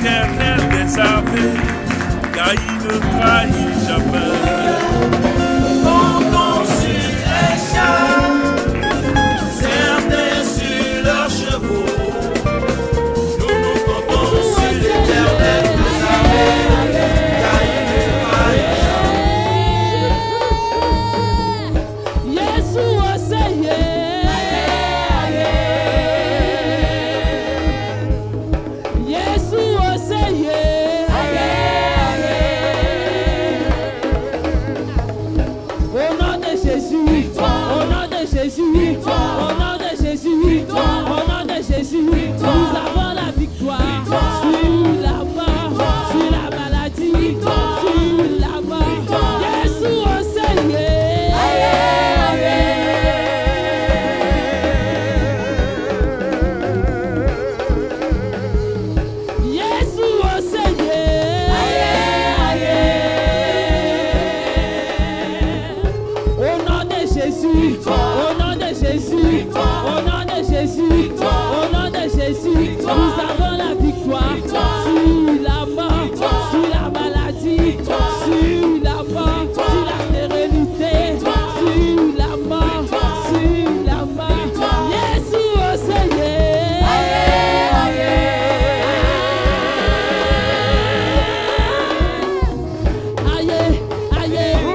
l'Éternel des armées, car il ne trahit jamais. Montons sur les chars, certains sur leurs chevaux. Nous nous comptons sur l'Éternel des armées, car il ne trahit jamais. Yeshua Seigneur. Nous avons la victoire sur la mort, sur la maladie, sur la mort. Yeshua Seigneur. Yeshua Seigneur. Au nom de Jésus, au nom de Jésus, au nom de Jésus, au nom de Jésus, nous avons la victoire sur la mort, sur la maladie, sur la mort, sur la stérilité, sur la mort, sur la mort. Yeshua Seigneur. Aïe, aïe, aïe, aïe,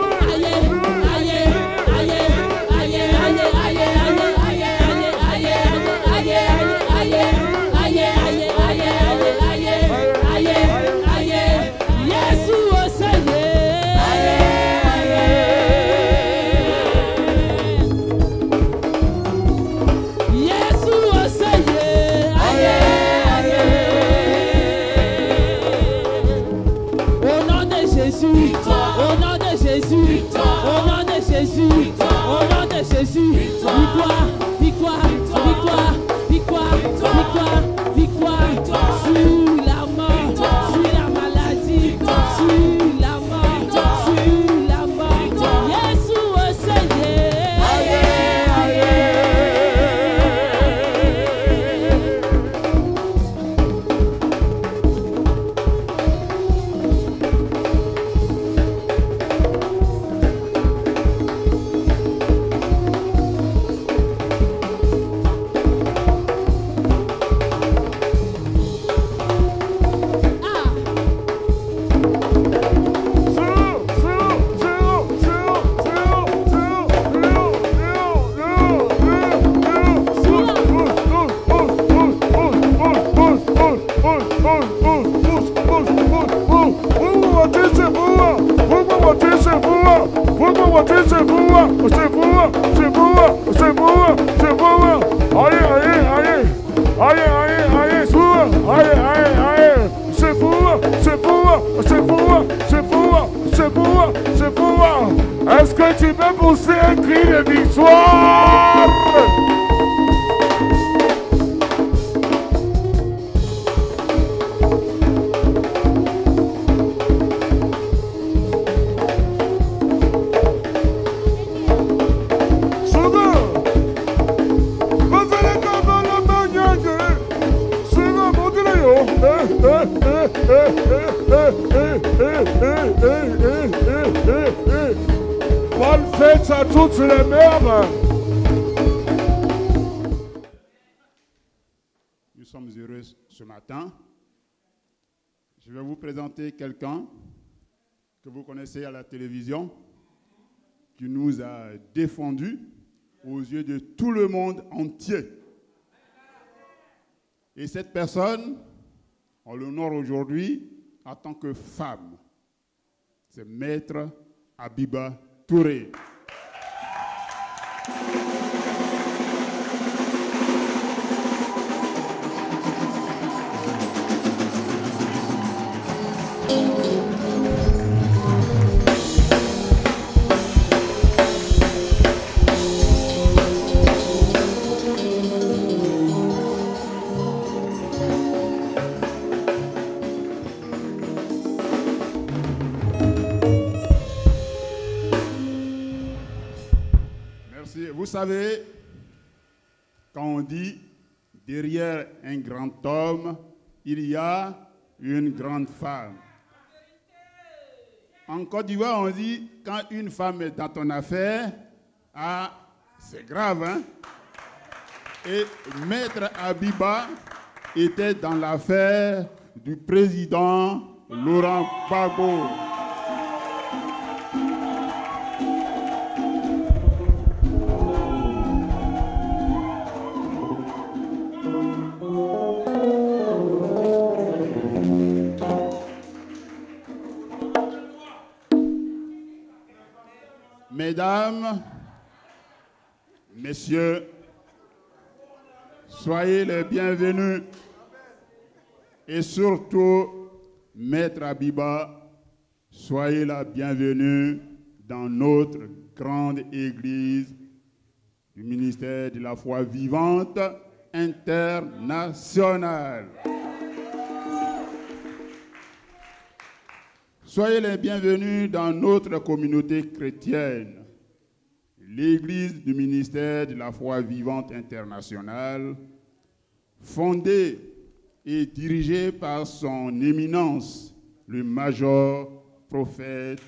Jésus, victoire, victoire, victoire, victoire, victoire, victoire, sur la mort, sur la maladie, sur la mort, sur la mort. Yeshua Seigneur. Est-ce que tu peux pousser un cri de victoire? Bonne fête à toutes les mères. Nous sommes heureux ce matin. Je vais vous présenter quelqu'un que vous connaissez à la télévision, qui nous a défendus aux yeux de tout le monde entier. Et cette personne, on l'honore aujourd'hui en tant que femme. C'est Maître Abiba Touré. Vous savez, quand on dit derrière un grand homme, il y a une grande femme. En Côte d'Ivoire, on dit, quand une femme est dans ton affaire, ah, c'est grave, hein? Et Maître Abiba était dans l'affaire du président Laurent Gbagbo. Mesdames, Messieurs, soyez les bienvenus et surtout, Maître Abiba, soyez la bienvenue dans notre grande église du ministère de la foi vivante internationale. Soyez les bienvenus dans notre communauté chrétienne, l'Église du ministère de la foi vivante internationale, fondée et dirigée par son éminence, le major prophète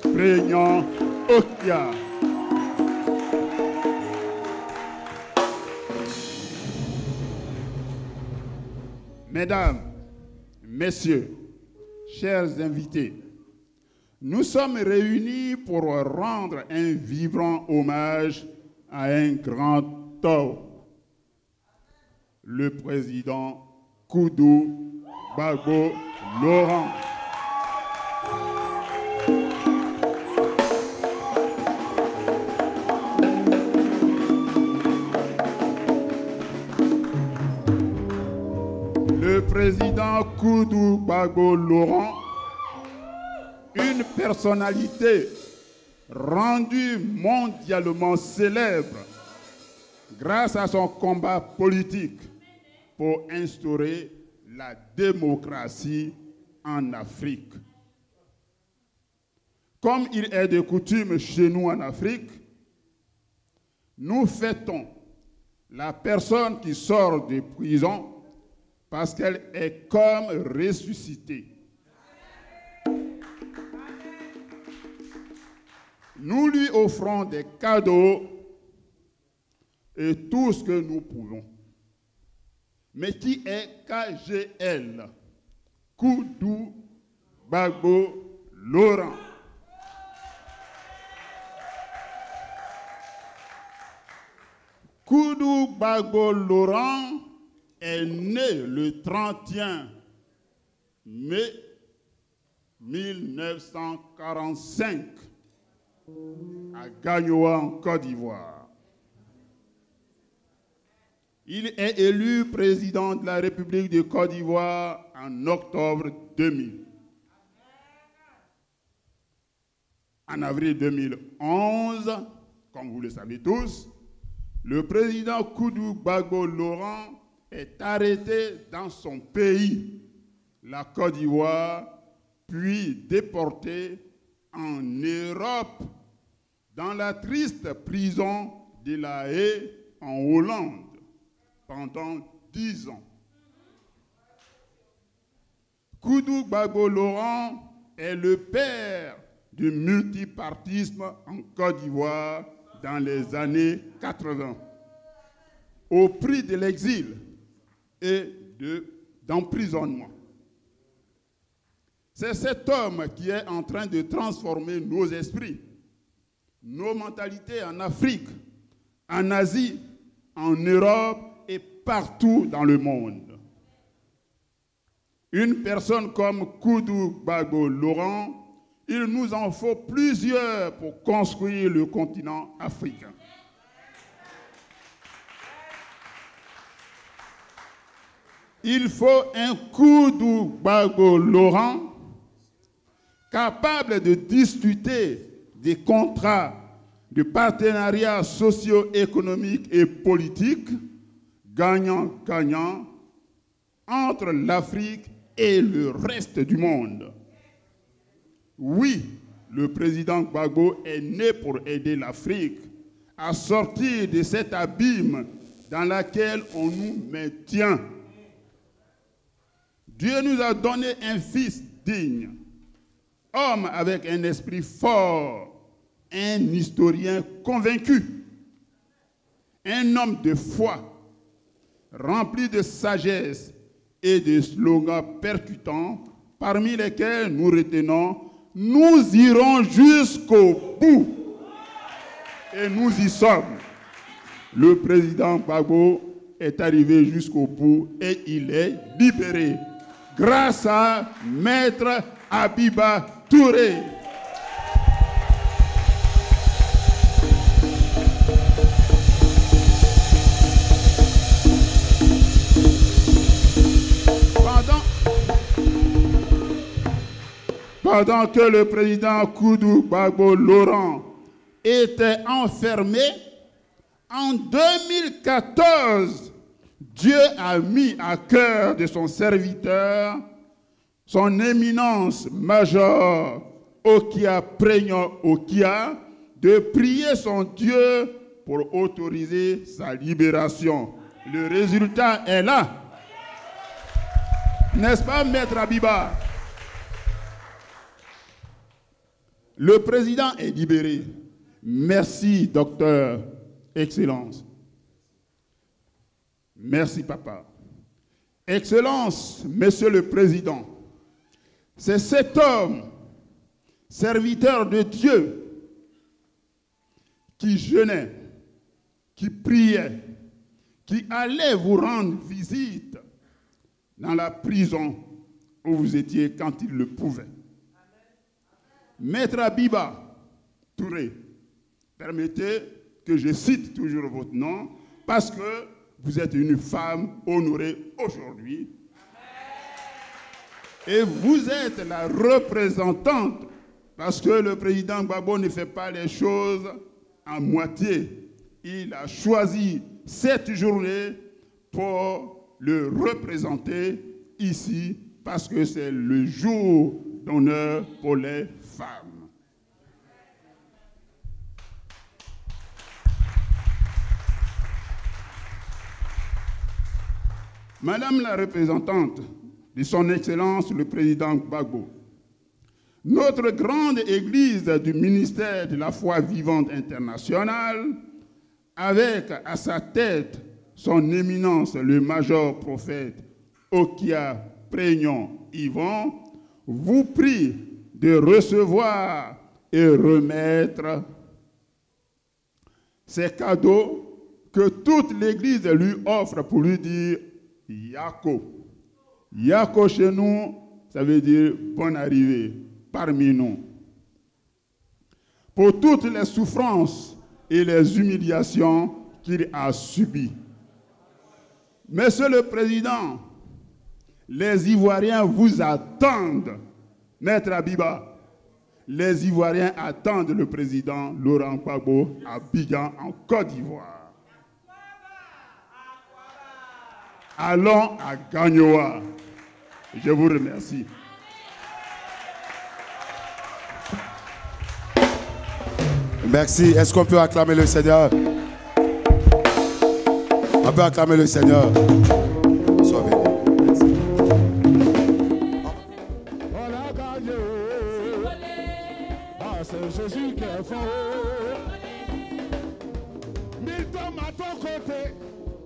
Prégnant Okia. Mesdames, Messieurs, chers invités, nous sommes réunis pour rendre un vibrant hommage à un grand homme, le président Koudou Gbagbo Laurent. Le président Koudou Gbagbo Laurent, une personnalité rendue mondialement célèbre grâce à son combat politique pour instaurer la démocratie en Afrique. Comme il est de coutume chez nous en Afrique, nous fêtons la personne qui sort de prison parce qu'elle est comme ressuscitée. Nous lui offrons des cadeaux et tout ce que nous pouvons. Mais qui est KGL? Koudou Gbagbo Laurent. Koudou Gbagbo Laurent est né le 31 mai 1945 à Gagnoa, en Côte d'Ivoire. Il est élu président de la République de Côte d'Ivoire en octobre 2000. En avril 2011, comme vous le savez tous, le président Koudou Gbagbo Laurent est arrêté dans son pays, la Côte d'Ivoire, puis déporté en Europe, dans la triste prison de La Haye en Hollande, pendant 10 ans. Koudou Gbagbo Laurent est le père du multipartisme en Côte d'Ivoire dans les années 80, au prix de l'exil et d'emprisonnement. C'est cet homme qui est en train de transformer nos esprits, nos mentalités en Afrique, en Asie, en Europe et partout dans le monde. Une personne comme Koudou Gbagbo Laurent, il nous en faut plusieurs pour construire le continent africain. Il faut un Koudou Gbagbo Laurent capable de discuter des contrats de partenariat socio-économique et politique gagnant-gagnant entre l'Afrique et le reste du monde. Oui, le président Gbagbo est né pour aider l'Afrique à sortir de cet abîme dans lequel on nous maintient. Dieu nous a donné un fils digne, homme avec un esprit fort, un historien convaincu, un homme de foi, rempli de sagesse et de slogans percutants, parmi lesquels nous retenons « Nous irons jusqu'au bout ». Et nous y sommes. Le président Gbagbo est arrivé jusqu'au bout et il est libéré grâce à Maître Abiba Touré. Pendant que le président Koudou Gbagbo Laurent était enfermé, en 2014, Dieu a mis à cœur de son serviteur, son éminence major Okia Prégnant Okia, de prier son Dieu pour autoriser sa libération. Le résultat est là. N'est-ce pas, Maître Abiba? Le président est libéré. Merci, docteur, Excellence. Merci, papa. Excellence, monsieur le président, c'est cet homme, serviteur de Dieu, qui jeûnait, qui priait, qui allait vous rendre visite dans la prison où vous étiez quand il le pouvait. Maître Abiba Touré, permettez que je cite toujours votre nom, parce que vous êtes une femme honorée aujourd'hui. Et vous êtes la représentante, parce que le président Gbagbo ne fait pas les choses à moitié. Il a choisi cette journée pour le représenter ici, parce que c'est le jour d'honneur pour les femmes. Madame la représentante de son Excellence le président Gbagbo, notre grande église du ministère de la foi vivante internationale, avec à sa tête son éminence le major prophète Okia Prégnant Yvon, vous prie de recevoir et remettre ces cadeaux que toute l'Église lui offre pour lui dire Yako. Yako chez nous, ça veut dire bonne arrivée parmi nous. Pour toutes les souffrances et les humiliations qu'il a subies. Monsieur le Président, les Ivoiriens vous attendent. Maître Abiba, les Ivoiriens attendent le président Laurent Gbagbo à Abidjan, en Côte d'Ivoire. Allons à Gagnoa. Je vous remercie. Merci. Est-ce qu'on peut acclamer le Seigneur? On peut acclamer le Seigneur. Sois béni. Merci. On a gagné. Ah, c'est Jésus qui est fort. 1000 hommes à ton côté,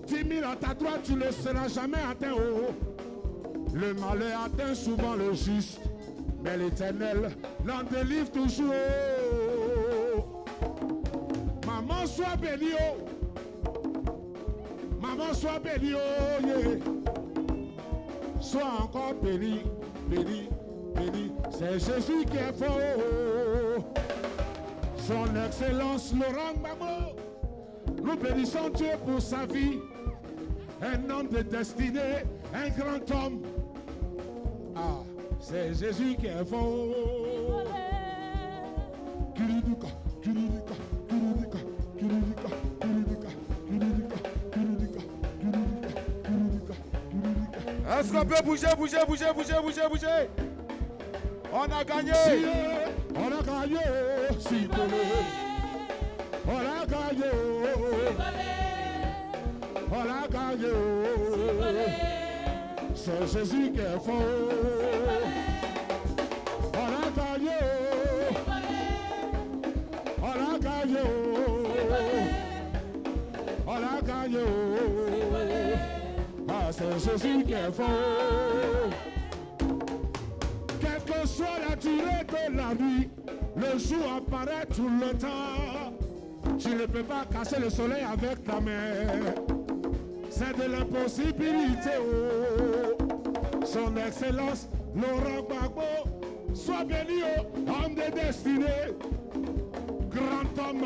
10 000 à ta droite, tu ne seras jamais atteint. Le malheur atteint souvent le juste, mais l'Éternel l'en délivre toujours. Maman, sois bénie. Maman, sois bénie. Yeah. Sois encore béni, béni, béni. C'est Jésus qui est fort. Son Excellence Laurent Gbagbo, nous bénissons Dieu pour sa vie. Un homme de destinée, un grand homme. Ah, c'est Jésus qui est fort. Kiridika, kiridika, kiridika, kiridika, kiridika, kiridika, kiridika, kiridika, kiridika, kiridika. Est-ce qu'on peut bouger? On a gagné. On a gagné. On a gagné. On a gagné. c'est Jésus qui est fort. On a gagné. On a gagné. On a gagné. Ah, c'est Jésus qui est fort. Quelle que soit la durée de la nuit, le jour apparaît tout le temps. Tu ne peux pas casser le soleil avec ta main. C'est de l'impossibilité. Oh. Son Excellence, Laurent Gbagbo, soit béni, oh, homme de destinée. Grand homme,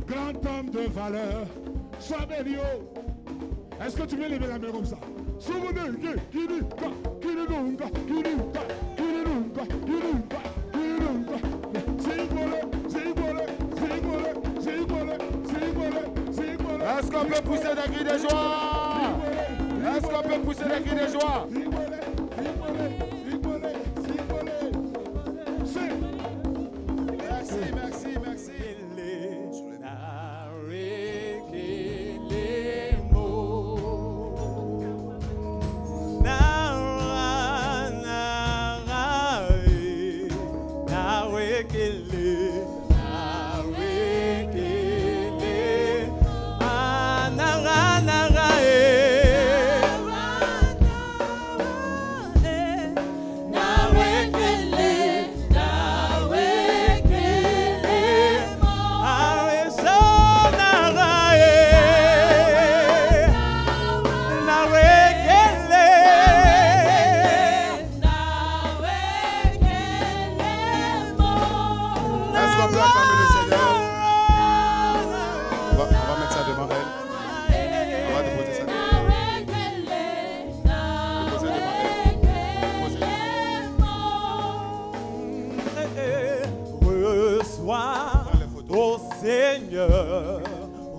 grand homme de valeur. Sois béni, oh. Est-ce que tu veux lever la main comme ça? Est-ce qu'on peut pousser des cris de joie? Est-ce qu'on peut pousser des cris de joie? Merci, merci, merci.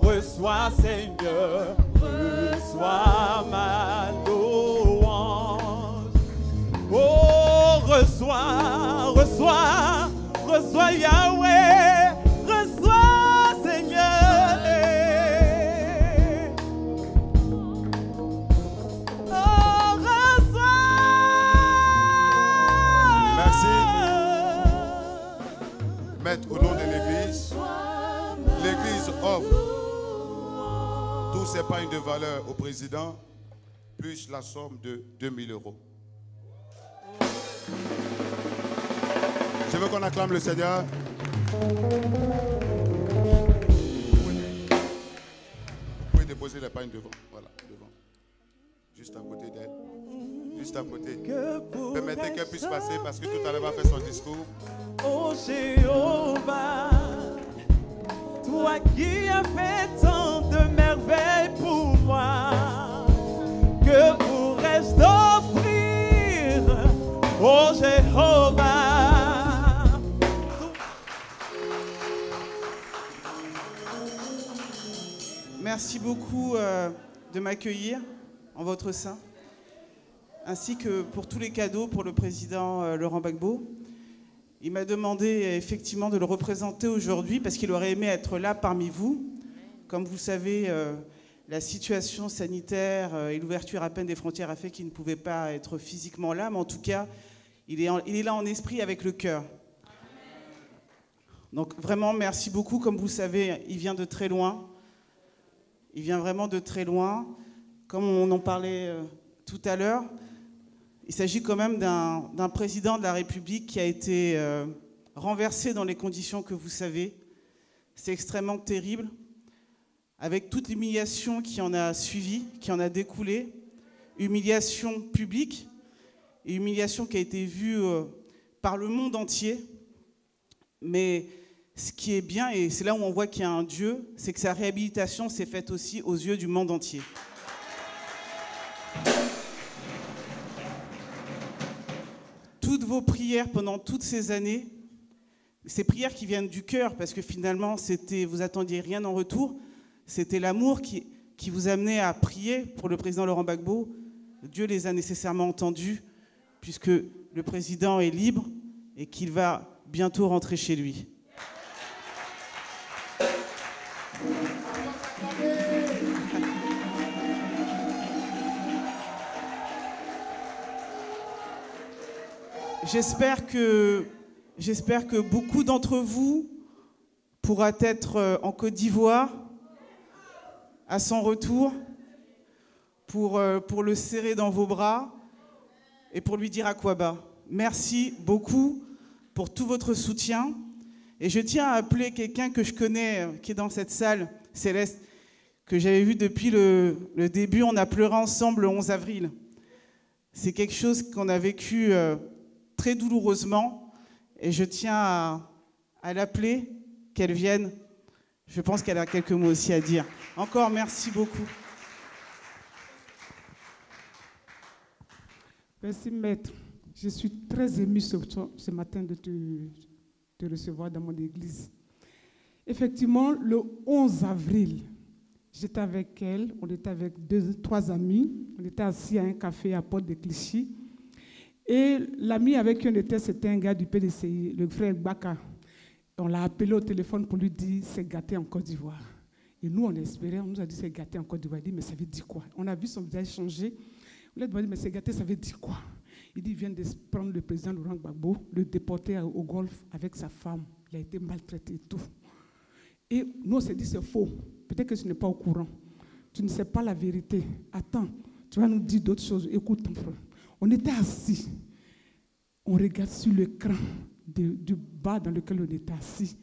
Reçois, Seigneur, reçois ma louange. Oh, reçois, reçois, reçois Yahweh, reçois, Seigneur. Oh, reçois. Merci. Maître, au nom de l'Église, l'Église offre tous ces pagnes de valeur au président, plus la somme de 2000 €. Je veux qu'on acclame le Seigneur. Vous pouvez déposer les pagnes devant. Voilà, devant. Juste à côté d'elle. Juste à côté. Permettez qu'elle puisse passer parce que tout à l'heure elle va faire son discours. Oh Jéhovah, toi qui as fait tant de merveilles pour moi, que pourrais-je t'offrir, oh Jéhovah? Merci beaucoup de m'accueillir en votre sein, ainsi que pour tous les cadeaux pour le président Laurent Gbagbo. Il m'a demandé effectivement de le représenter aujourd'hui parce qu'il aurait aimé être là parmi vous. Comme vous le savez, la situation sanitaire et l'ouverture à peine des frontières a fait qu'il ne pouvait pas être physiquement là, mais en tout cas, il est là en esprit avec le cœur. Donc vraiment, merci beaucoup. Comme vous le savez, il vient de très loin. Il vient vraiment de très loin. Comme on en parlait tout à l'heure, il s'agit quand même d'un président de la République qui a été renversé dans les conditions que vous savez. C'est extrêmement terrible, avec toute l'humiliation qui en a suivi, qui en a découlé, humiliation publique et humiliation qui a été vue par le monde entier. Mais ce qui est bien, et c'est là où on voit qu'il y a un Dieu, c'est que sa réhabilitation s'est faite aussi aux yeux du monde entier. Toutes vos prières pendant toutes ces années, ces prières qui viennent du cœur, parce que finalement, vous attendiez rien en retour, c'était l'amour qui vous amenait à prier pour le président Laurent Gbagbo. Dieu les a nécessairement entendus, puisque le président est libre et qu'il va bientôt rentrer chez lui. J'espère que beaucoup d'entre vous pourra être en Côte d'Ivoire à son retour pour le serrer dans vos bras et pour lui dire Akwaba. Merci beaucoup pour tout votre soutien. Et je tiens à appeler quelqu'un que je connais, qui est dans cette salle, Céleste, que j'avais vu depuis le début. On a pleuré ensemble le 11 avril. C'est quelque chose qu'on a vécu très douloureusement. Et je tiens à l'appeler, qu'elle vienne. Je pense qu'elle a quelques mots aussi à dire. Encore merci beaucoup. Merci, maître. Je suis très émue ce matin de te recevoir dans mon église. Effectivement, le 11 avril, j'étais avec elle, on était avec 2-3 amis, on était assis à un café à Porte de Clichy. Et l'ami avec qui on était, c'était un gars du PDCI, le frère Baka. On l'a appelé au téléphone pour lui dire c'est gâté en Côte d'Ivoire. Et nous, on espérait, on nous a dit c'est gâté en Côte d'Ivoire. Il dit mais ça veut dire quoi? On a vu son visage changer. On lui a demandé mais c'est gâté, ça veut dire quoi? Il dit il vient de prendre le président Laurent Gbagbo, le déporter au Golfe avec sa femme. Il a été maltraité et tout. Et nous, on s'est dit c'est faux. Peut-être que tu n'es pas au courant. Tu ne sais pas la vérité. Attends, tu vas nous dire d'autres choses. Écoute ton frère. On était assis. On regarde sur l'écran du bas dans lequel on était assis.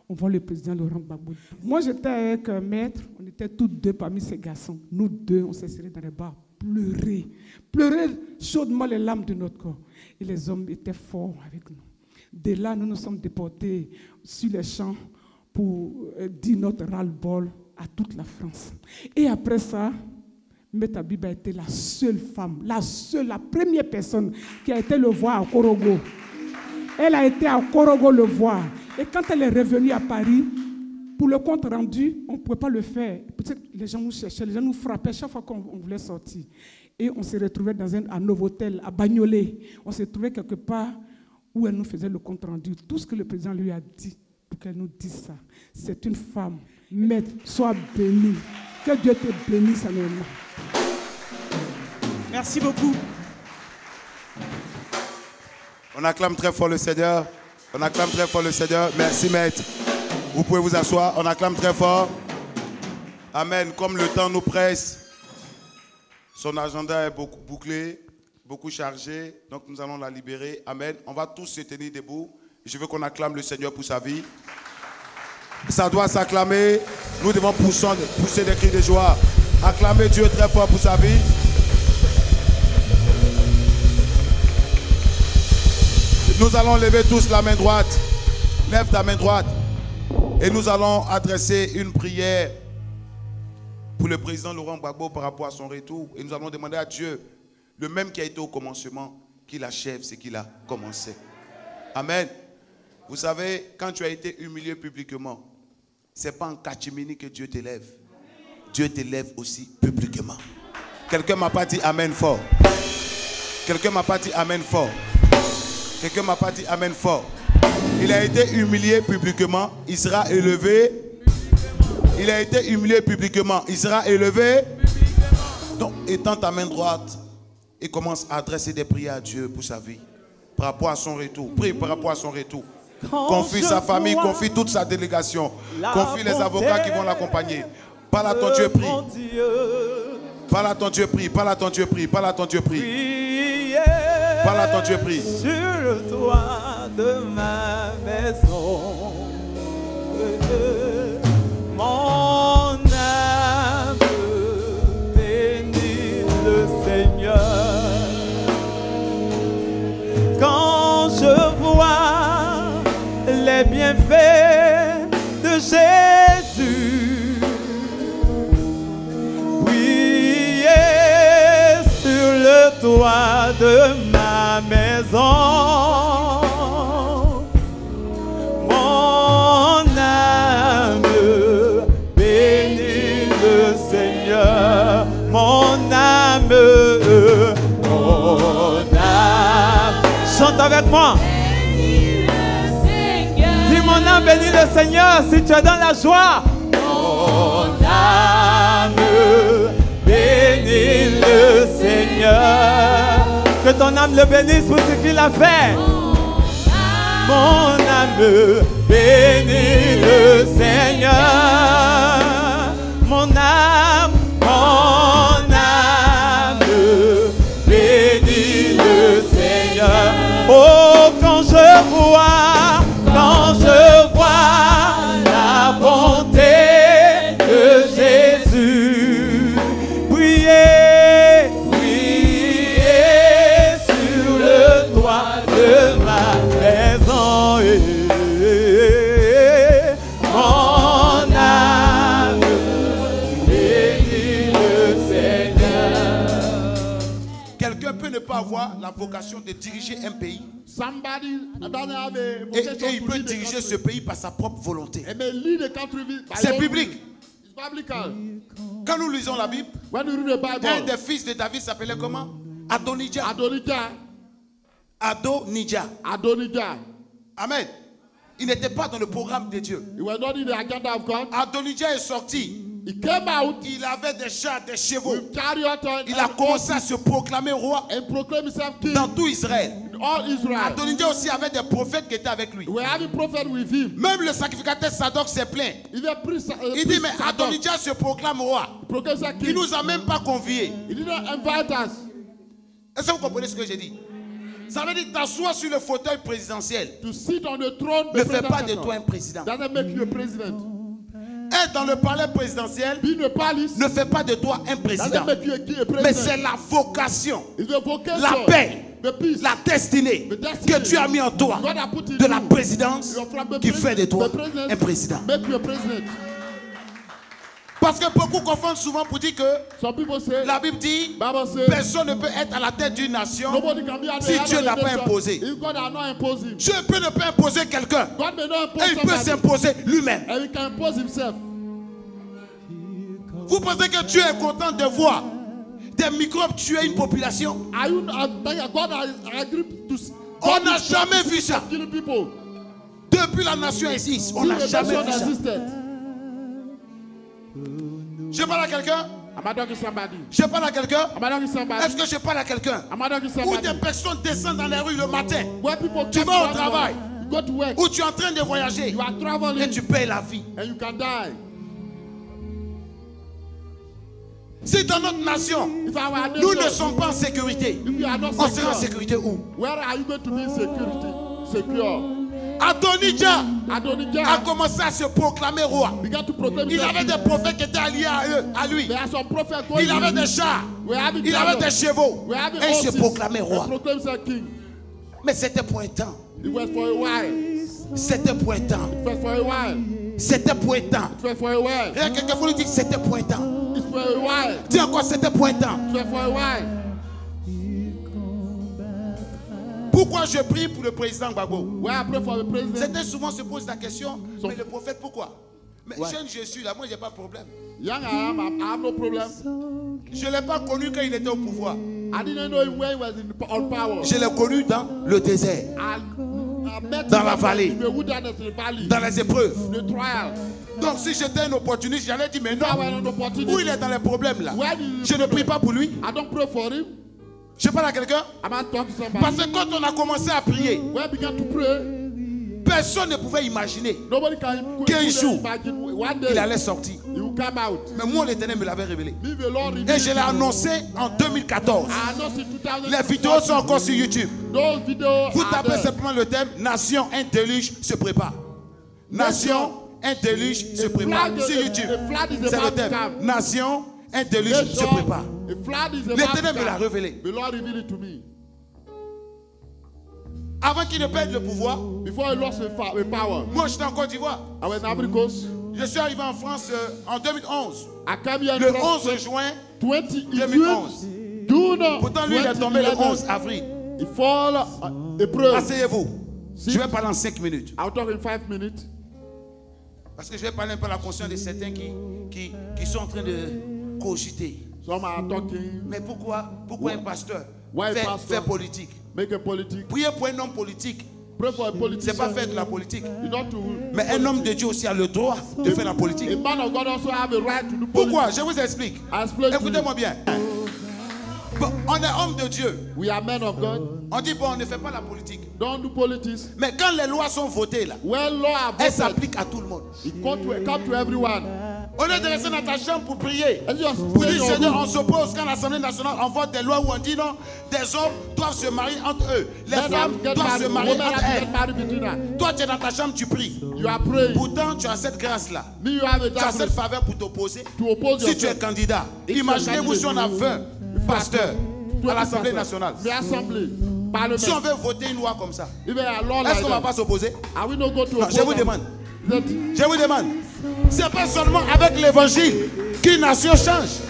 On voit le président Laurent Gbagbo. Moi, j'étais avec un maître. On était tous deux parmi ces garçons. Nous deux, on s'est serrés dans les bars. Pleurer chaudement les larmes de notre corps. Et les hommes étaient forts avec nous. Dès là, nous nous sommes déportés sur les champs pour dire notre ras-le-bol à toute la France. Et après ça, Maître Habib a été la seule femme, la première personne qui a été le voir à Korogo. Elle a été à Korogo le voir. Et quand elle est revenue à Paris, pour le compte rendu, on ne pouvait pas le faire. Peut-être que les gens nous cherchaient, les gens nous frappaient chaque fois qu'on voulait sortir. Et on s'est retrouvés dans un Novotel, à Bagnolet. On s'est trouvé quelque part où elle nous faisait le compte rendu. Tout ce que le président lui a dit, pour qu'elle nous dise ça. C'est une femme. Maître, sois bénie. Que Dieu te bénisse, amen. Merci beaucoup. On acclame très fort le Seigneur. On acclame très fort le Seigneur. Merci, maître. Vous pouvez vous asseoir. On acclame très fort. Amen. Comme le temps nous presse, son agenda est beaucoup bouclé, beaucoup chargé. Donc nous allons la libérer. Amen. On va tous se tenir debout. Je veux qu'on acclame le Seigneur pour sa vie. Ça doit s'acclamer. Nous devons pousser des cris de joie. Acclamer Dieu très fort pour sa vie. Nous allons lever tous la main droite. Lève ta main droite. Et nous allons adresser une prière pour le président Laurent Gbagbo par rapport à son retour. Et nous allons demander à Dieu, le même qui a été au commencement, qu'il achève ce qu'il a commencé. Amen. Vous savez, quand tu as été humilié publiquement, ce n'est pas en catimini que Dieu t'élève. Dieu t'élève aussi publiquement. Quelqu'un ne m'a pas dit Amen fort. Quelqu'un ne m'a pas dit Amen fort. Quelqu'un ne m'a pas dit Amen fort. Il a été humilié publiquement, il sera élevé. Il a été humilié publiquement, il sera élevé. Donc, étends ta main droite et commence à adresser des prières à Dieu pour sa vie. Par rapport à son retour. Prie par rapport à son retour. Confie sa famille, confie toute sa délégation. Confie les avocats qui vont l'accompagner. Parle à ton Dieu, prie. Parle à ton Dieu, prie. Parle à ton Dieu, prie. Parle à ton Dieu, prie. Parle à ton Dieu, prie. Sur le toit de ma maison, mon âme bénit le Seigneur. Quand je vois les bienfaits de Jésus briller sur le toit de ma maison, mon âme bénit le Seigneur, mon âme, chante avec moi. Dis mon âme bénit le Seigneur si tu es dans la joie. Mon âme bénit le Seigneur. Que ton âme le bénisse pour ce qu'il a fait. Mon âme bénit le Seigneur. Mon âme bénit le Seigneur. Oh, quand je vois la bonté de Jésus briller sur le toit de ma maison. Mon âme bénit le Seigneur. Quelqu'un peut ne pas avoir la vocation de diriger un pays. Et il peut diriger ce pays par sa propre volonté. C'est biblique. Quand nous lisons la Bible, un des fils de David s'appelait comment? Adonijah. Amen. Il n'était pas dans le programme de Dieu. Adonijah est sorti. Il avait des chars, des chevaux. Il a commencé à se proclamer roi dans tout Israël. Adonijah aussi avait des prophètes qui étaient avec lui. Même le sacrificateur Sadok s'est plaint. Il dit, mais Adonijah se proclame roi. Il ne nous a même pas conviés. Est-ce que vous comprenez ce que j'ai dit? Ça veut dire t'asseoir sur le fauteuil présidentiel. Ne fais pas de toi un président. Être dans le palais présidentiel ne fait pas de toi un président. Mais c'est la vocation, la paix, la destinée que Dieu a mis en toi de la présidence qui fait de toi un président. Parce que beaucoup confondent souvent pour dire que la Bible dit personne ne peut être à la tête d'une nation si Dieu n'a pas imposé. Dieu peut ne pas imposer quelqu'un et il peut s'imposer lui-même. Vous pensez que Dieu est content de voir des microbes tuer une population? On n'a jamais vu ça. Depuis la nation existe, on n'a jamais vu ça. Je parle à quelqu'un? Je parle à quelqu'un? Est-ce que je parle à quelqu'un? Où des personnes descendent dans les rues le matin. Tu vas au travail. Ou tu es en train de voyager. Et tu payes la vie. Si dans notre nation, nous ne sommes pas en sécurité, on sera en sécurité où? Adonijah a commencé à se proclamer roi. Il avait des prophètes qui étaient alliés à lui. Il avait des chars, il avait des chevaux. Et il se proclamait roi. Mais c'était pour un temps. C'était pour un temps. C'était pour un temps. Et quelqu'un vous lui dit que c'était pour un temps. Dis encore, c'était pour un temps. Pourquoi je prie pour le président Gbagbo? C'était souvent se pose la question, mais le prophète pourquoi? Mais jeune je suis là, moi j'ai pas de problème. Je ne l'ai pas connu quand il était au pouvoir. Je l'ai connu dans le désert, dans la vallée, dans les épreuves. Donc si j'étais un opportuniste, j'allais dire mais non, où il est dans les problèmes là, je ne prie pas pour lui. Je parle à quelqu'un? Parce que quand on a commencé à prier, personne ne pouvait imaginer qu'un jour il allait sortir. Mais moi l'Éternel me l'avait révélé. Et je l'ai annoncé en 2014. Les vidéos sont encore sur YouTube. Vous tapez simplement le thème Nation, un déluge se prépare. Nation, un déluge se prépare. Sur YouTube, c'est le thème. Nation, un déluge se prépare. L'Éternel me l'a révélé. Avant qu'il ne perde le pouvoir, moi j'étais en Côte d'Ivoire. Je suis arrivé en France en 2011. Le 11 juin 2011. Pourtant lui il est tombé le 11 avril. Asseyez-vous. Je vais parler en 5 minutes. Parce que je vais parler un peu de la conscience de certains qui sont en train de cogiter. Mais pourquoi un pasteur fait politique? Prier pour un homme politique, ce n'est pas faire de la politique. Mais un homme de Dieu aussi a le droit de faire la politique. Pourquoi? Je vous explique. Écoutez-moi bien. Bon, on est homme de Dieu. We are men of God. On dit, bon, on ne fait pas la politique. Don't do politics. Mais quand les lois sont votées, là, When law are elles voted, s'appliquent à tout le monde. it come to everyone. Au lieu de rester dans ta chambre pour prier, And you are pour staying dire, on Seigneur, route. on s'oppose quand l'Assemblée nationale envoie des lois où on dit non, des hommes doivent se marier entre eux. Les Men femmes have to get doivent se married. marier Women entre have to get elles. married between them. Toi, tu es dans ta chambre, tu pries. You are praying. Pourtant, tu as cette grâce-là. Me, you have a Tu as cette darkness faveur pour t'opposer. to oppose Si tu es yourself. candidat, If you are imaginez-vous si on a 20 pasteurs à l'Assemblée nationale. The assembly, parliament. Si on veut voter une loi comme ça, Even a law est-ce like qu'on ne va that, pas s'opposer? are we not going to Non, oppose je vous them? demande. That- Je vous demande. C'est pas seulement avec l'évangile qu'une nation change.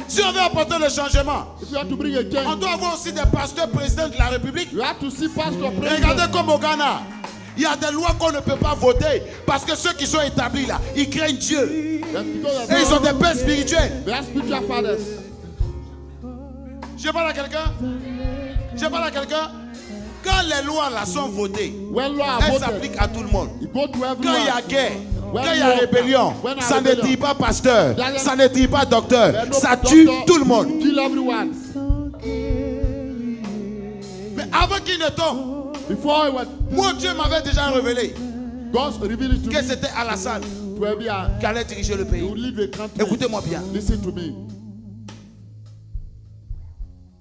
Si on veut apporter le changement, If you have to bring a on change, doit avoir aussi des pasteurs présidents de la République. you have to see pastor Regardez president. comme au Ghana. Il y a des lois qu'on ne peut pas voter parce que ceux qui sont établis là, ils craignent Dieu. That's because Et ils ont des pères spirituels. they are spiritual fathers. Je parle à quelqu'un. Je parle à quelqu'un. Quand les lois là sont votées, When law are elles voted, s'appliquent à tout le monde. it go to everyone. Quand il y a guerre, When quand il y a war, rébellion, when a ça ne rebellion, dit pas pasteur, There is- ça ne dit pas docteur, There is no ça doctor, tue tout le monde. Kill everyone. Mais avant qu'il ne tombe, Before he went, moi Dieu m'avait déjà révélé God revealed it to que me. c'était Alassane To everyone. qui allait diriger le You pays. lead the country. Écoutez-moi bien. Listen to me.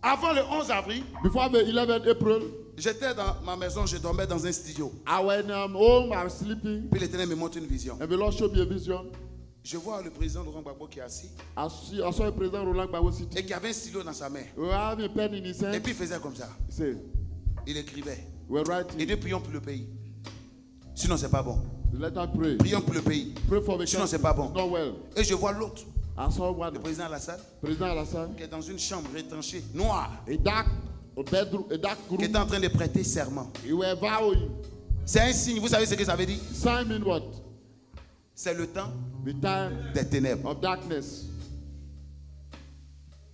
Avant le 11 avril, Before the 11th April, j'étais dans ma maison, je dormais dans un studio. I went home, I was sleeping, Puis l'Éternel me montre une vision. and the Lord showed me a vision. Je vois le président Laurent Gbagbo qui est assis I saw a President Roland Gbagbo et sitting. qui avait un stylo dans sa main. We have a pen in his Et hand. puis il faisait comme ça. He said, Il écrivait. we're Et writing. nous prions pour le pays. Sinon, c'est pas bon. Let us pray. Prions pour le pays. Pray for the Sinon, country. c'est pas bon. It's not well. Et je vois l'autre, I saw one, le président Alassane, President Alassane, qui est dans une chambre retranchée, noire, a dark bedroom, a dark qui room. est en train de prêter serment. He were vowing. C'est un signe, vous savez ce que ça veut dire? Sign in what? C'est le temps The time des ténèbres. of darkness.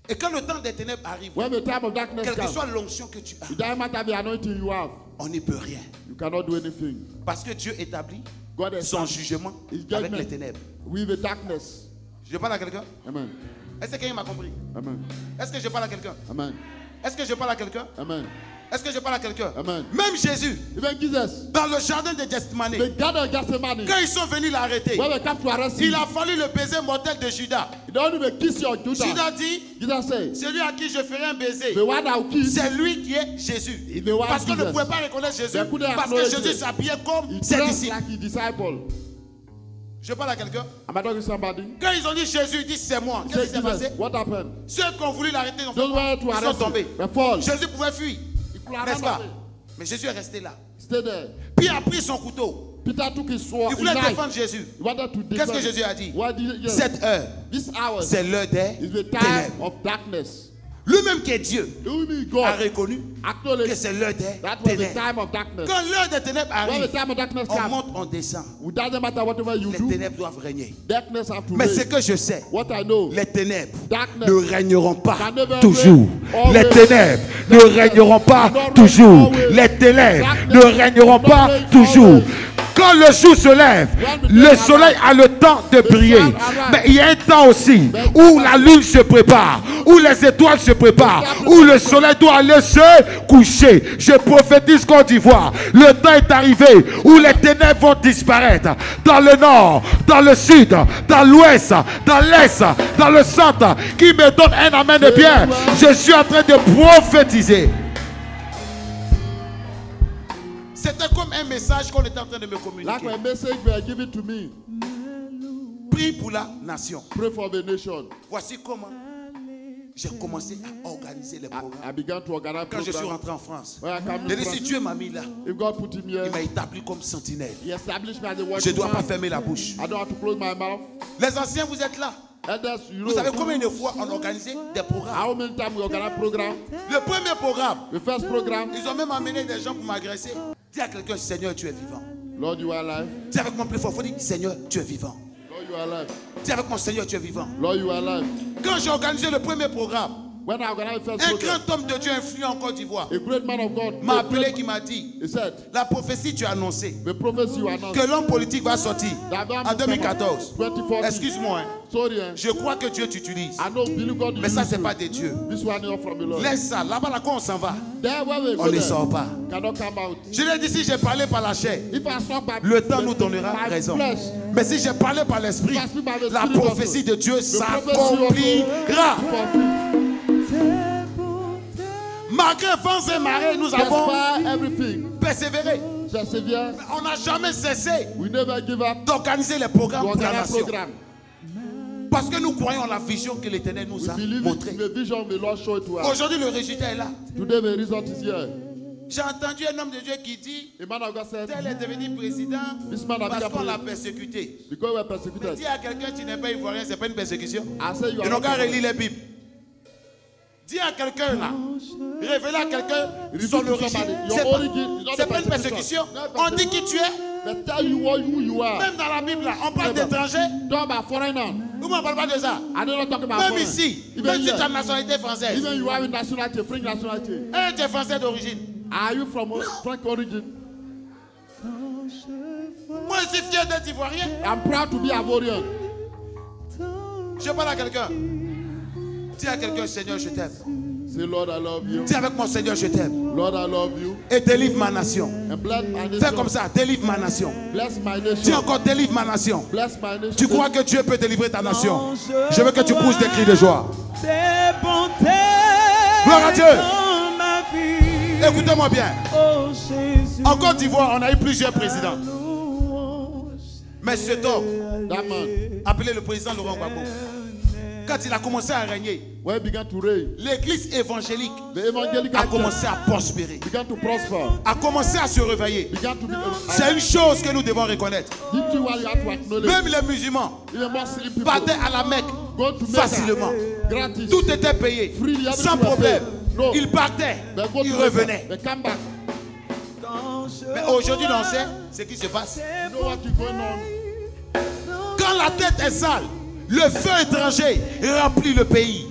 Et quand le temps des ténèbres arrive, When the time of darkness quelle que comes, soit l'onction que tu as, it doesn't matter the anointing you have. on n'y peut rien. You cannot do anything. Parce que Dieu établit God has son jugement His avec judgment les ténèbres. with the darkness. Je parle à quelqu'un? Amen. Est-ce que quelqu'un m'a compris? Amen. Est-ce que je parle à quelqu'un? Amen. Est-ce que je parle à quelqu'un? Amen. Est-ce que je parle à quelqu'un? Amen. Même Jésus, Even Jesus, dans le jardin de Gethsemane, the God of Gethsemane, quand ils sont venus l'arrêter, when they come to arrest him, il a fallu le baiser mortel de Judas. he don't even kiss your Judah. Judas dit, Jesus said, celui à qui je ferai un baiser, the one that will kiss, c'est lui qui est Jésus. is the one Parce qu'on ne Jesus. pouvait pas reconnaître Jésus, They couldn't parce que acknowledge Jésus him. s'habillait comme He ses dressed disciples. like his disciple. Je parle à quelqu'un. Am I talking to somebody? Quand ils ont dit Jésus, ils disent c'est moi. Say Qu'est-ce qui s'est passé? Jesus, what happened? Ceux qui ont voulu l'arrêter, ils ont fait Those quoi? were to Ils sont arrest tombés. him. They fall. Jésus pouvait fuir, He could have n'est-ce run pas? away. Mais Jésus est resté là. Stay there. Puis il a pris son couteau. Peter took his sword. Il His voulait knife. défendre Jésus. He wanted to Qu'est-ce que defend. Jésus a dit? What did he say? Cette heure, This hour c'est l'heure des is the time ténèbres. of darkness. Lui-même qui est Dieu You mean a God reconnu que acknowledge c'est l'heure des that was the ténèbres. time of darkness. Quand l'heure des ténèbres When the arrive, time of darkness on comes, monte, on descend. it doesn't matter whatever you Les do, ténèbres doivent régner. darkness have to Mais ce reign. que je sais, What I know, les ténèbres darkness ne régneront pas can never toujours. reign. Les Always. ténèbres ne régneront pas Darkness toujours. always. Les ténèbres Darkness ne régneront will pas not reign toujours. always. Quand le jour se lève, le soleil a le temps de briller. Mais il y a un temps aussi où la lune se prépare, où les étoiles se préparent, où le soleil doit aller se coucher. Je prophétise Côte d'Ivoire. Le temps est arrivé où les ténèbres vont disparaître. Dans le nord, dans le sud, dans l'ouest, dans l'est, dans le centre. Qui me donne un amen de bien? Je suis en train de prophétiser. C'était comme un message qu'on était en train de me like communiquer. a message you are giving to me. Prie pour la nation. Pray for the nation. Voici comment j'ai commencé à organiser les I programmes. began to organize Quand je suis programs. rentré en France, When I come j'ai to dit si France, Dieu m'a mis là, if God put him here, il m'a établi comme sentinelle. He established me as a Je ne watchman. dois pas fermer la bouche. I don't have to close my mouth. Les anciens, vous êtes là. Elders, you Vous savez know, combien de fois on a organisé des programmes? how many times we organize program? Le premier programme, The first program, ils ont même amené des gens pour m'agresser. Dis à quelqu'un, Seigneur, tu es vivant. Lord, you are alive. Dis avec mon plus fort, il faut dire, Seigneur, tu es vivant. Lord, you are alive. Dis avec mon Seigneur, tu es vivant. Lord, you are alive. Quand j'ai organisé le premier programme, when I organize first Un program, grand homme de Dieu influent en Côte d'Ivoire a great man of God m'a appelé qui m'a dit, he said, la prophétie tu as annoncé the prophecy you announced que l'homme politique va sortir en 2014. 2014. Excuse-moi, hein. Sorry, Je crois que Dieu t'utilise. I know Billy God Mais ça, used c'est you. pas de Dieu. This one is from the Lord. Laisse ça. Là-bas, là, quand on s'en va, There where we on go ne there, sort pas. cannot come out. Je l'ai dit, si j'ai parlé par la chair, If I talk by le temps nous donnera by raison. flesh, Mais si j'ai parlé par l'esprit, if I speak by the la Spirit also, prophétie de Dieu the prophecy s'accomplira. also fulfill. Malgré vents et marées, nous avons Despite everything, persévéré. persevere. On n'a jamais cessé We never give up. d'organiser les programmes To pour la organize nation. program. Parce que nous croyons en la vision que l'Éternel nous We a believe montrée. in the vision the Lord showed to us. Aujourd'hui, le résultat est là. Today the result is here. J'ai entendu un homme de Dieu qui dit, A man of God said, tel est devenu président this man parce has qu'on l'a been persécuté. because we are Mais persecuted. dis à quelqu'un, tu n'es pas ivoirien, c'est pas une persécution. I say you Ils are n'ont qu'à not relire les Bibles. Dis à quelqu'un là, révéler à quelqu'un son Reveal to origine. somebody your C'est pas, origin is not c'est a pas une persécution. On dit qui tu es. They tell you who you are. Même dans la Bible là, on parle d'étrangers. Talk about foreigner. Nous on ne parle pas de ça. I don't talk about Même foreign. ici, Even même si here. tu as la nationalité française, Even you have a nationality, French nationality. tu es français d'origine. Are you from French origin? Moi je suis fier d'être ivoirien. I'm proud to be Ivorian. Je parle à quelqu'un. Dis à quelqu'un, Seigneur, je t'aime. Say, Lord, I love you. Dis avec moi, Seigneur, je t'aime. Lord, I love you. Et délivre ma nation. And bless my nation. Fais comme ça, délivre ma nation. Bless my Dis nation. encore, délivre ma nation. Bless my nation. Tu crois que Dieu peut délivrer ta nation? Je veux que tu pousses des cris de joie. Tes bontés Gloire à Dieu. dans ma vie. Écoutez-moi bien. Oh Jésus. En Côte d'Ivoire, on a eu plusieurs présidents. Mais cet homme, That man, appelé le président Laurent Gbagbo, quand il a commencé à régner, when he began to reign, l'église évangélique the evangelical a church commencé à prospérer, began to prosper. a commencé à se réveiller. Began to be. C'est une chose que nous devons reconnaître. This is what you have to acknowledge. Même les musulmans Even Muslim people partaient à la Mecque go to Mecca facilement. gratis. Tout était payé, Freely, sans everything was problème. paid. No. Ils partaient, They go to ils Mecca. revenaient. They come back. Mais aujourd'hui, on sait ce qui se passe. You know what is going on? Quand la tête est sale, le feu étranger remplit le pays.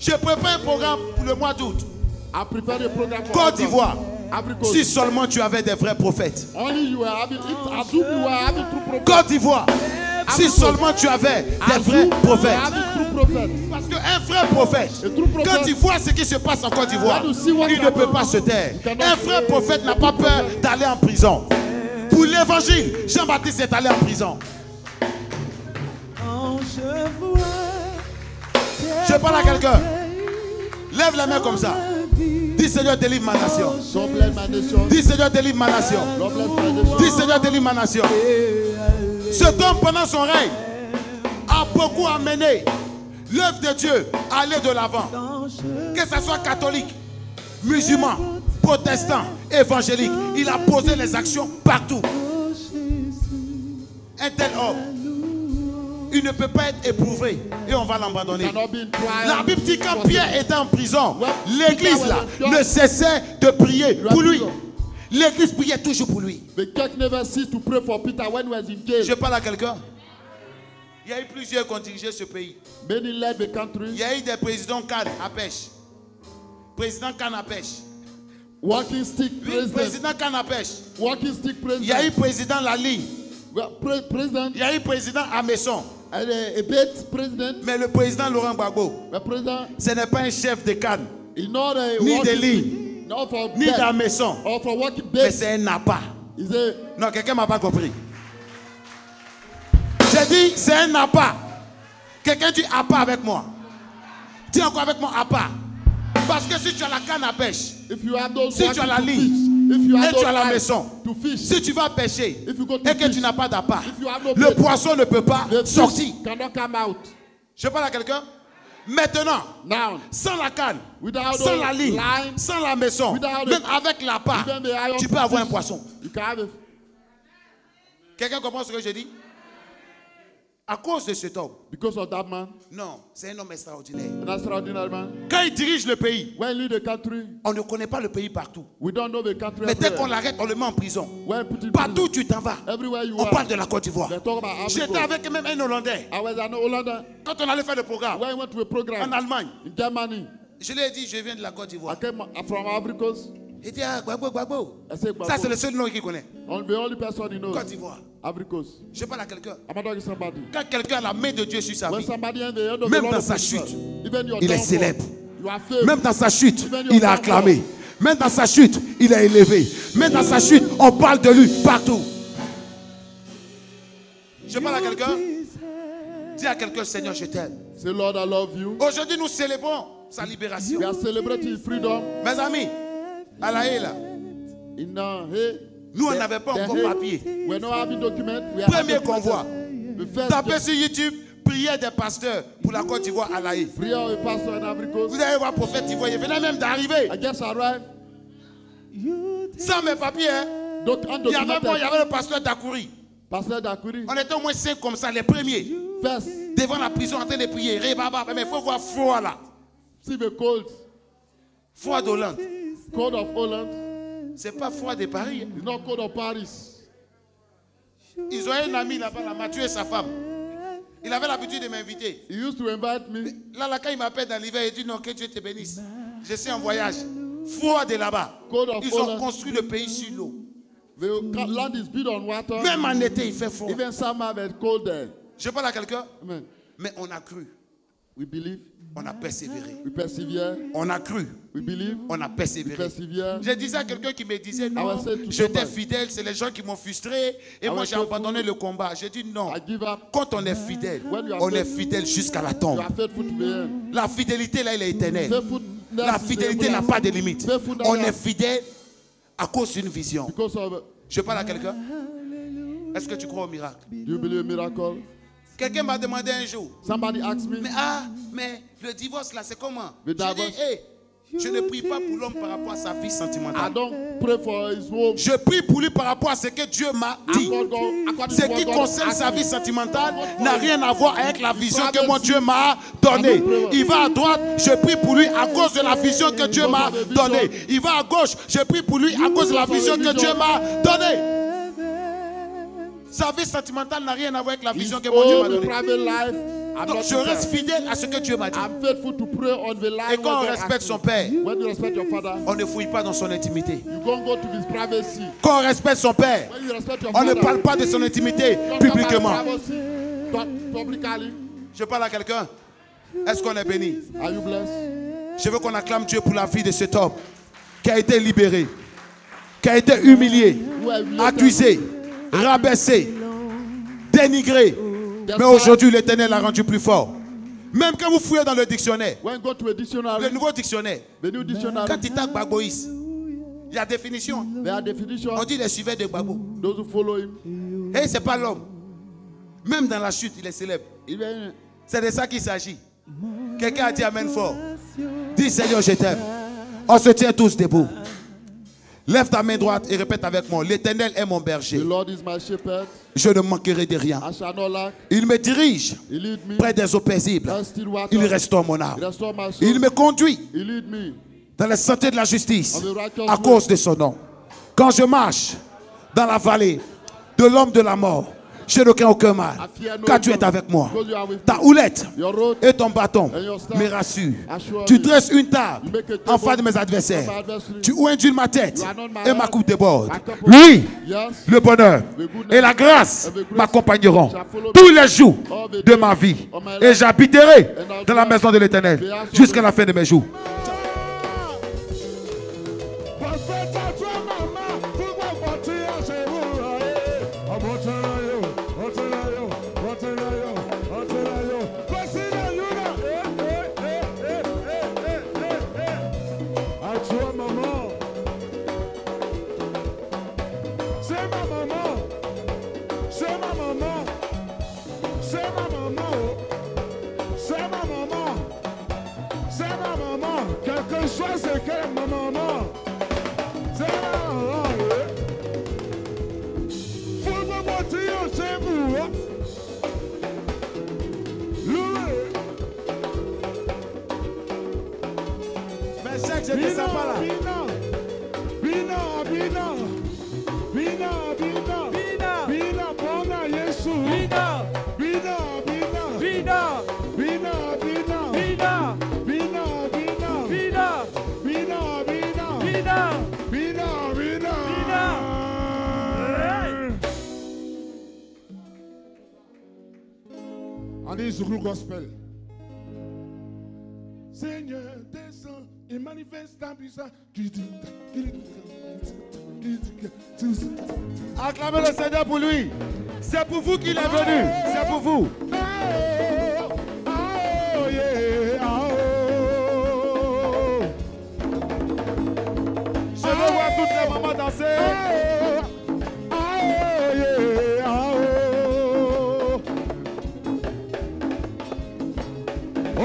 Je prépare un programme pour le mois d'août. I prepared a program for Côte d'Ivoire. Ivory Coast. Si seulement tu avais des vrais prophètes. Only you were having it. Assume you were having true prophets. Côte d'Ivoire. Si seulement tu avais des vrais Assume you were prophètes. having true prophets. Parce qu'un vrai prophète, A true prophet. quand il voit ce qui se passe en Côte d'Ivoire, When you see what il ne peut pas se taire. Un vrai prophète n'a pas peur d'aller en prison. Pour l'évangile, Jean-Baptiste est allé en prison. Je parle à quelqu'un. Lève la main comme ça. Dis Seigneur, délivre ma nation. Lord bless my nation. Dis Seigneur, délivre ma nation. Lord bless my nation. Dis Seigneur, délivre ma nation. Cet homme, pendant son règne, a beaucoup amené l'œuvre de Dieu à aller de l'avant. Que ce soit catholique, musulman, protestant, évangélique, il a posé les actions partout. Un tel homme, il ne peut pas être éprouvé et on va l'abandonner. Cannot be in trial. La Bible dit quand Pierre était en prison, l'église là ne cessait de prier pour lui. L'église priait toujours pour lui. The church never ceased to pray for Peter when he was in jail. Je parle à quelqu'un. Il y a eu plusieurs qui ont dirigé ce pays. Many led the country. Il y a eu des présidents Cannes à pêche. Président Cannes à pêche. Walking stick president. Président Cannes à pêche. Walking stick Il y a eu president. président Lali. President. Il y a eu président Amesson. And a bit president. Mais le président Laurent Gbagbo, The president. ce n'est pas un chef de Cannes, He's not a ni de walking Lille, stick. Not for ni bed. d'Amesson. Or for walking Mais bed. c'est un appât. He's a Non, quelqu'un ne m'a pas compris. J'ai dit, c'est un appât. Quelqu'un dit appât avec moi. Dis encore avec moi appât. Parce que si tu as la canne à pêche, if you have those si tu as la walking to ligne, fish, if you et have tu as la those maison, to fish, si tu vas pêcher if you go to et que fish, tu n'as pas d'appât, if you have no le bait, poisson ne peut pas the sortir. fish cannot come out. Je parle à quelqu'un. Maintenant, Now, sans la canne, without sans the la ligne, line, sans la maison, without même the- avec l'appât, even the iron tu peux avoir un fish, poisson. You can have it. Quelqu'un comprend ce que je dis? À cause de cet homme. Because of that man. Non, c'est un homme extraordinaire. An extraordinary man. Quand il dirige le pays, When he lead the country, on ne connaît pas le pays partout. we don't know the country. Mais dès everywhere. qu'on l'arrête, on le met en prison. When put in Partout où prison, tu t'en vas, everywhere you on are, parle de la Côte d'Ivoire. they talk about Africa. J'étais avec même un Hollandais. I was an Hollander. Quand on allait faire le programme When I went to a program en Allemagne, in Germany, je lui ai dit, je viens de la Côte I d'Ivoire. came from Ivory Coast. Il dit, ah, Gbagbo, Gbagbo. I said, Ça, c'est le seul nom qu'il connaît. the only person he knows. Côte d'Ivoire. Ivory Coast. Je parle à quelqu'un. I'm talking to somebody. Quand quelqu'un a la main de Dieu sur sa When vie, somebody in the end of même the Lord dans of sa Jesus, chute, even your il est downfall, célèbre. you are famous. Même dans sa chute, Even your il est acclamé. Même dans sa chute, il est élevé. Même dans sa chute, on parle de lui partout. Je parle à quelqu'un. Dis à quelqu'un, Seigneur, je t'aime. Say, Lord, I love you. Aujourd'hui, nous célébrons sa libération. We are celebrating freedom. Mes amis, à la haie là, In hey, nous on n'avait pas encore papier. we're not having document. We are Premier having convoi. the first Tapez sur YouTube, prière des pasteurs pour la Côte d'Ivoire à la haie. prayer of a pastor in Ivory Coast. Vous allez voir prophète ivoirien, il venait même d'arriver. I just arrived. Sans mes papiers, hein. Il y avait moi, il y avait le pasteur Dakouri. Pasteur Dakouri. On était au moins 5 comme ça, les premiers. First, Devant la prison en train de prier. Rébaba, mais il faut voir froid là. see the cold. Froid d'Hollande. Cold of Holland. C'est pas froid de Paris. It's not cold of Paris. Ils ont un ami là-bas, là, Mathieu et sa femme. Il avait l'habitude de m'inviter. He used to invite me. Là, quand il m'appelle dans l'hiver, il dit non, que Dieu te bénisse. Je suis en voyage. Froid de là-bas. Cold of Ils ont Holland. construit le pays sur l'eau. The land is built on water. Même en été, il fait froid. Even summer, it's cold there. Je parle à quelqu'un, Amen. mais on a cru. We believe. On a persévéré. We persevere. On a cru. We believe. On a We persévéré. persevere. Je disais à quelqu'un qui me disait I non, was saying to j'étais somebody, fidèle, c'est les gens qui m'ont frustré et moi was j'ai faithful. abandonné le combat. J'ai dit non. I give up. Quand on est fidèle, When you are on est faithful, fidèle jusqu'à la You tombe. are faithful to the end. La fidélité là, elle est éternelle. Faithfulness La is fidélité n'a everlasting. pas de limite. Faithfulness On est fidèle à cause d'une vision. because of. Je parle à quelqu'un. Est-ce que tu crois au miracle? Do you believe miracle? Quelqu'un m'a demandé un jour, Somebody asked me. mais le divorce là, c'est comment? Le J'ai dit, divorce. hey, je ne prie pas pour l'homme par rapport à sa vie I sentimentale. don't pray for his home. Je prie pour lui par rapport à ce que Dieu m'a dit. Ce qui concerne sa vie sentimentale n'a rien à voir avec la vision que mon Dieu m'a donnée. Il va à droite, je prie pour lui à cause de la vision que Dieu m'a donnée. Il va à gauche, je prie pour lui à cause de la vision que Dieu m'a donnée. Sa vie sentimentale n'a rien à voir avec la vision que mon Dieu m'a donnée. Private life. I'm Donc not je reste prepared. fidèle à ce que Dieu m'a dit. I'm faithful to pray on the life. Et quand on respecte son père, When you respect your father, on ne fouille pas dans son intimité. you don't go to his privacy. Quand on respecte son père, When you respect your on ne father, parle pas de son intimité you don't talk about publiquement. privacy, publicly. Je parle à quelqu'un. Est-ce qu'on est béni? Are you blessed? Je veux qu'on acclame Dieu pour la vie de cet homme qui a été libéré, qui a été humilié, accusé, rabaissé, dénigré. Mais aujourd'hui, l'Éternel l'a rendu plus fort. Même quand vous fouillez dans le dictionnaire, When you go to a dictionary, le nouveau dictionnaire, the new dictionary, quand il tape Gbagboïs, il y a définition. there are definitions. On dit les suiveurs de Gbagbo. Those who follow him. Et c'est pas l'homme. Même dans la chute, il est célèbre. Even C'est de ça qu'il s'agit. Quelqu'un a dit Amen fort. Dis Seigneur, je t'aime. On se tient tous debout. Lève ta main droite et répète avec moi. L'Éternel est mon the berger. Lord is my shepherd. Je ne manquerai de rien. I shall not lack. Il me dirige He lead me. près des eaux paisibles. Down still water. Il restaure mon âme. He restore my soul. Il me conduit He lead me. dans les sentiers de la justice à cause de son nom. Quand je marche dans la vallée de l'homme de la mort, je ne crains aucun mal, car tu es avec moi. Ta houlette Your road et ton bâton me rassurent. Tu dresses une table en face de mes adversaires. Tu oindules ma tête et ma coupe déborde. Lui, yes. le bonheur et la grâce m'accompagneront tous les jours de ma vie. Et j'habiterai dans la maison de l'Éternel jusqu'à la fin de mes jours. C'est ma maman. chèque, je ne descends pas là. On dit Zouglou Gospel. Seigneur, descends et manifeste ta puissance. Acclamez le Seigneur pour lui. C'est pour vous qu'il est venu. C'est pour vous. Je veux voir toutes les mamans danser.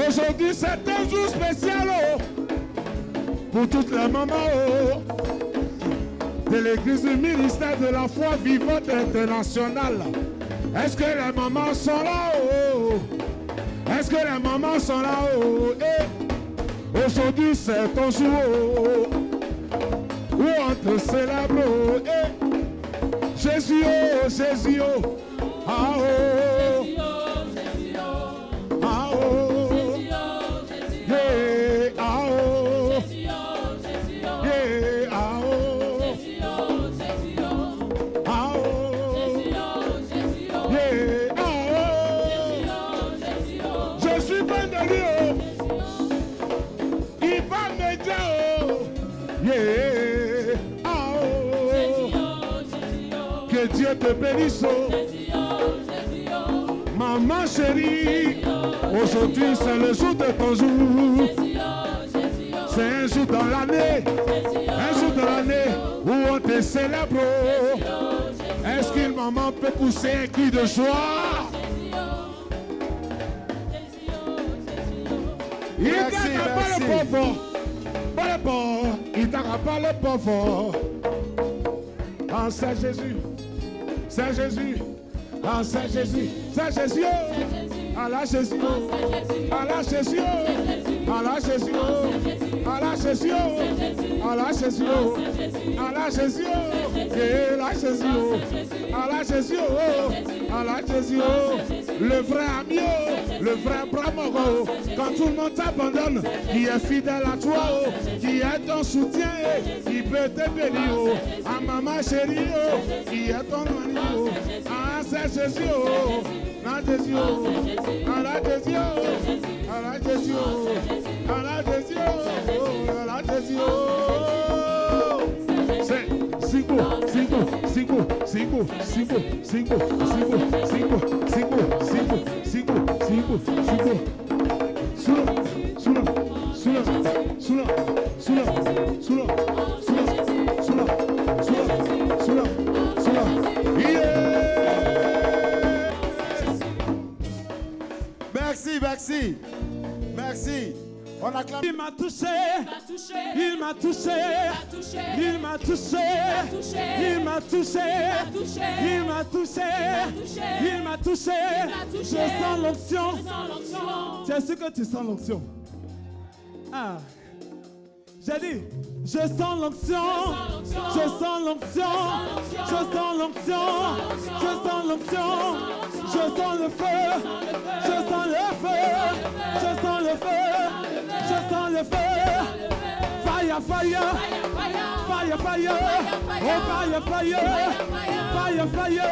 Aujourd'hui, c'est un jour spécial pour toutes les mamans de l'église du ministère de la foi vivante internationale. Est-ce que les mamans sont là? Est-ce que les mamans sont là? Aujourd'hui, c'est ton jour où on te célèbre. Jésus, oh, Jésus, oh, ah, oh. Que Dieu te bénisse, maman chérie. Aujourd'hui c'est le jour de ton jour. C'est un jour dans l'année, un jour de l'année où on te célèbre. Est-ce qu'une maman peut pousser un cri de joie? Il t'attend pas le pauvre, pas le pauvre. Il t'attend pas le pauvre. Ah, c'est Jésus, c'est Jésus, ah, c'est Jésus, c'est Jésus, ah là Jésus, ah là Jésus, ah là Jésus, ah là Jésus, ah là Jésus, ah là Jésus, et là Jésus, ah là Jésus, ah là Jésus, le vrai ami, le vrai bramoro, quand tout le monde t'abandonne, qui est fidèle à toi, qui est ton soutien, qui peut te bénir, ah maman chérie, qui est ton ami, ah c'est Jésus, ah Jésus, ah là Jésus, ah là Jésus, ah là Jésus, ah là Jésus. C'est cinco, cinco, cinco, cinco, cinco, cinco, cinco, cinco, cinco, cinco, cinco, cinco, cinco. Sula, sula, sula, sula, sula, sula, sula, sula, sula, sula, sula. Merci, merci, merci. On acclame. Il m'a touché, il m'a touché, il m'a touché, il m'a touché, il m'a touché, il m'a touché. Je sens l'onction. C'est sûr que tu sens l'onction. Ah, j'ai dit, je sens l'onction, je sens l'onction, je sens l'onction, je sens l'onction, je sens le feu, je sens le feu, je sens le feu. Je sens le feu, fire, fire, fire, fire, oh fire, fire, fire, fire,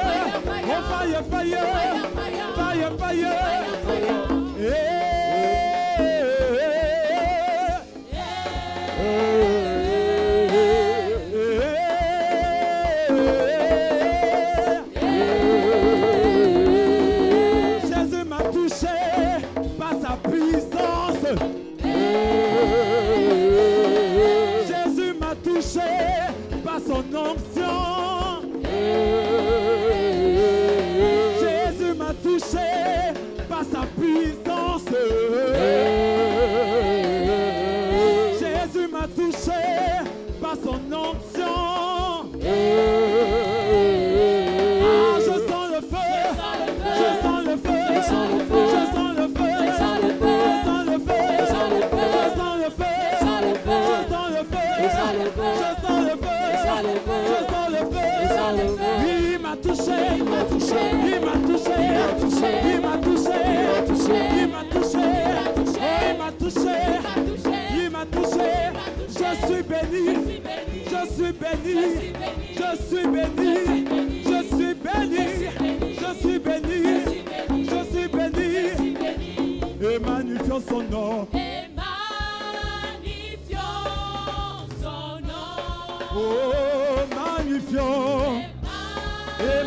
oh fire, fire, fire, fire, Jésus m'a touché par sa puissance. Jésus m'a touché par son onction. Jésus m'a touché par sa puissance. touché, il m'a touché, il m'a touché, il m'a touché, il m'a touché, il m'a touché, il m'a touché. Je suis béni, je suis béni, je suis béni, je suis béni, je suis béni, je suis béni. Et magnifions son nom. Et magnifions son nom. Oh, magnifions. Et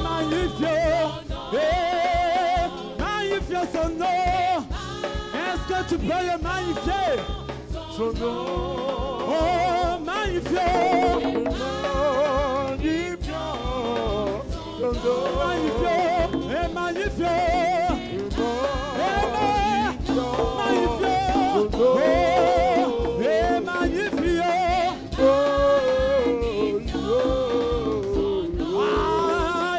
magnifions. Et magnifions son nom. Est-ce que tu peux le magnifier? Son nom. Oh, magnifions. Magnifions. Et magnifions.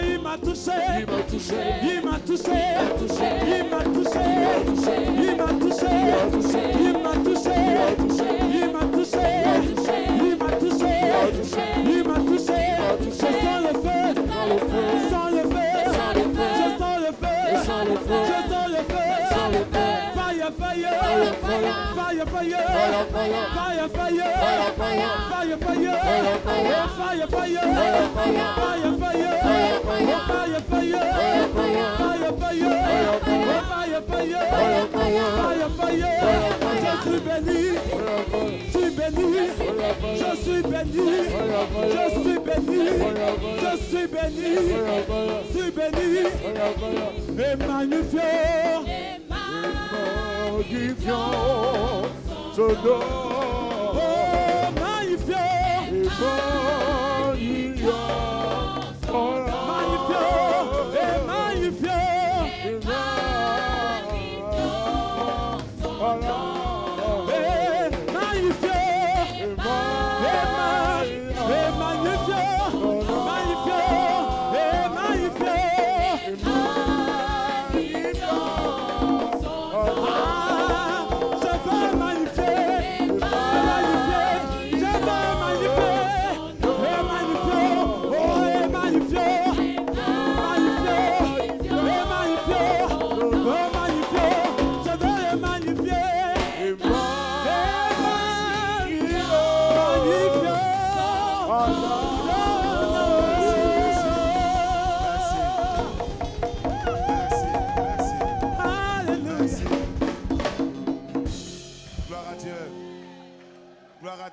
Il m'a touché, il m'a touché, il m'a touché, il m'a touché, il m'a touché, il m'a touché, il m'a touché, il m'a touché. Je sens le feu, je sens le feu, je sens le feu, je sens le feu, je sens le feu. Fire, fire, fire, fire, fire, fire, fire, fire, fire, fire, fire, fire, fire, je suis béni, je suis béni, je suis béni, je suis béni, je suis béni, je suis béni, et magnifions, son nom. Oh, magnifions,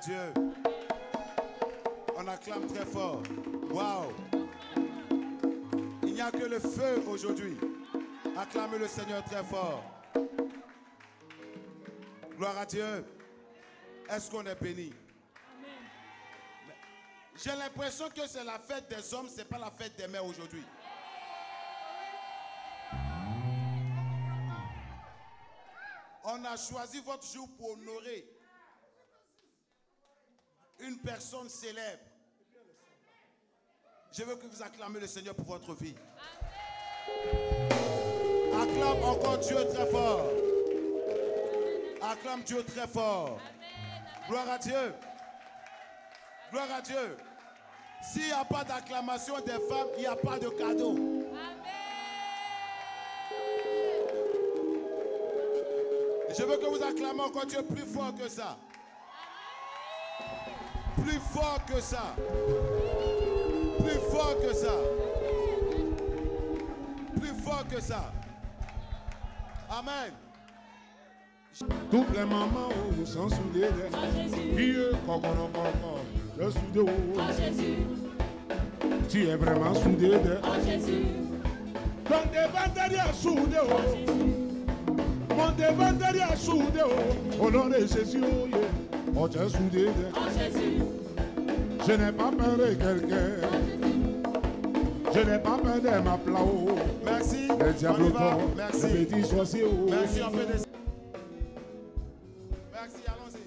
Dieu. On acclame très fort. Waouh. Il n'y a que le feu aujourd'hui. Acclamez le Seigneur très fort. Gloire à Dieu. Est-ce qu'on est béni? J'ai l'impression que c'est la fête des hommes, ce n'est pas la fête des mères aujourd'hui. On a choisi votre jour pour honorer une personne célèbre. Je veux que vous acclamez le Seigneur pour votre vie. Acclame encore Dieu très fort. Acclame Dieu très fort. Gloire à Dieu. Gloire à Dieu. S'il n'y a pas d'acclamation des femmes, il n'y a pas de cadeau. Je veux que vous acclamez encore Dieu plus fort que ça. Plus fort que ça. Plus fort que ça. Plus fort que ça. Amen. Toutes les mamans sont soudées. Vieux le soudé. Tu es vraiment soudé. Donc devant derrière soudé. Mon devant derrière soudé. Au nom de Jésus. Oh, tu es soudé. Je n'ai pas peur de quelqu'un. Je n'ai pas peur de ma plao. Merci. Le diable Merci. le petit sorcier. Merci, on fait des... Merci, allons-y.